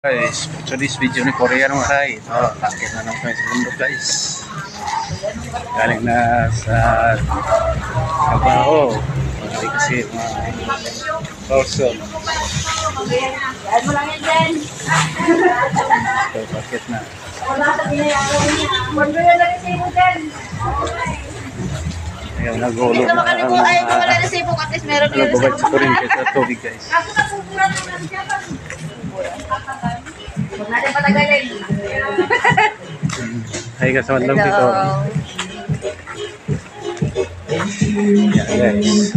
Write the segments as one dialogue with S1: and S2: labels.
S1: Guys, for this video ni Korea naman ay ito, akit na naman sa bundok guys. Galing na sa trabaho. Hindi kasi person. Ito, akit na. Ayan, nag-ulo na nababad sa kuryente sa tubig guys. Hay ka sa mandang dito. Yan guys.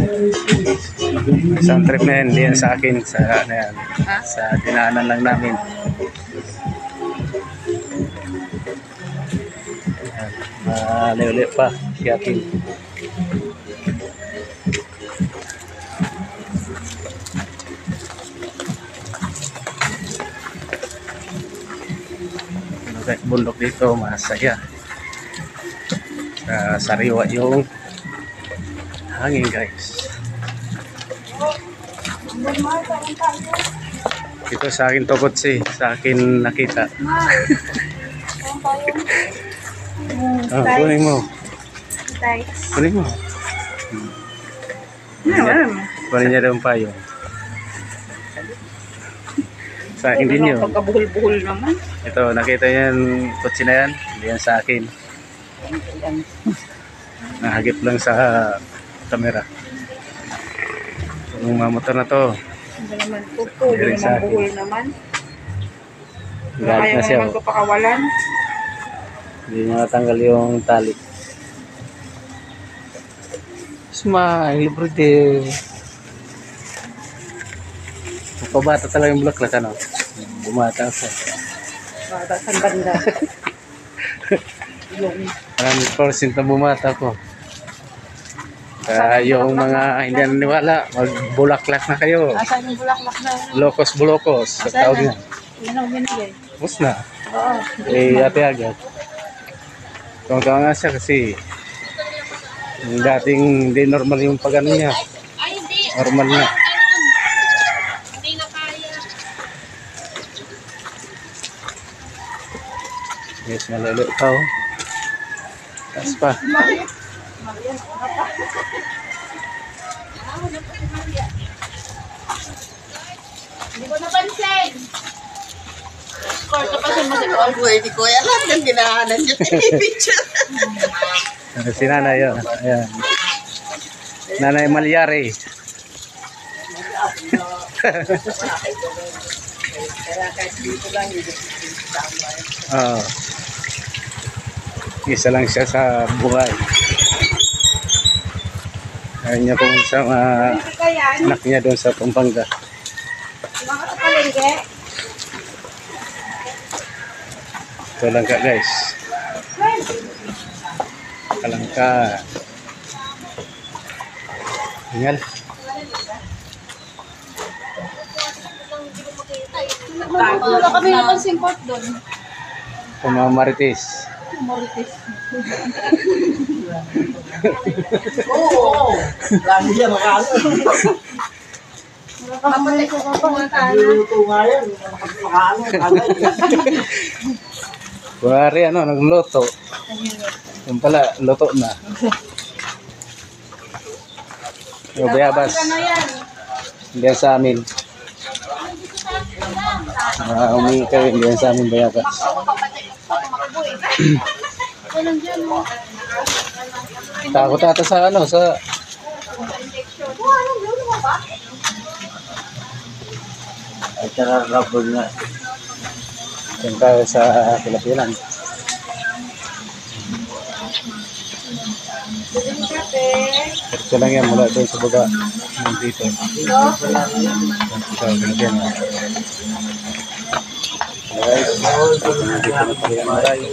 S1: Isang trip na yan, yan sa akin sa, yan, sa dinaanan lang namin. Malay-ulit pa siyatin. Bundok dito masaya, sariwa yung hangin guys. Ito sa akin tukot sa akin nakita. Kunin mo. Kunin mo. Kunin niya daw ang payong. Sa akin din yun.
S2: Pagkabuhol-buhol naman.
S1: Ito, nakita niya yung kotse na yan. Hindi yan sa akin. Nahagip lang sa camera. Yung mga motor na to.
S2: Hindi naman tuto, hindi naman buhol naman.
S1: Galit na siya.
S2: Ayaw naman pakawalan.
S1: Hindi niya natanggal yung tali. Smile, pretty. Pabata talaga yung bulaklak, ano? Bumata siya.
S2: Bata sa banda. Yung
S1: 100% na bumata ko. Kaya yung mga hindi naniwala, magbulaklak na kayo.
S2: asan yung bulaklak na yun?
S1: Lokos-bulokos. Sa tawag niya.
S2: Yan ang binigay.
S1: Bus na.
S2: Oo.
S1: Ate agad. Tawang-tawa nga siya kasi yung dating hindi normal yung pag-ano niya. Normal na. Yes, malalo pa oh. Taas pa.
S2: Hindi ko napansin. Score ka pa sa masikol.
S3: Hindi ko alam yung ginahanan niya picture.
S1: Si nanay yun. Ayan. Nanay Malyari. Oh. Isa lang siya sa buhay. Ayaw niya pumunta sa anak niya doon sa Pampanga. Ito lang ka guys. Kalangka. Hingal.
S2: Wala kami napansin court doon.
S1: Pumamaritis.
S2: Marites.
S3: Oo. Lagi siya makalo.
S2: Kapatay ko pa pumunta na.
S3: Luluto nga yan. Makalo.
S1: Kunwari ano, nagluto. Yung pala, luto na. Yung bayabas. Hindi yan sa amin. Humingi kayo, hindi yan sa amin bayabas. Takot ata sa ano, sa... Ay, kararabol na. Yan tayo sa Pilipinas. Ito lang yan, mula doon sa baga. Dito. Sa Pilipinas. Guys, dito na tayo.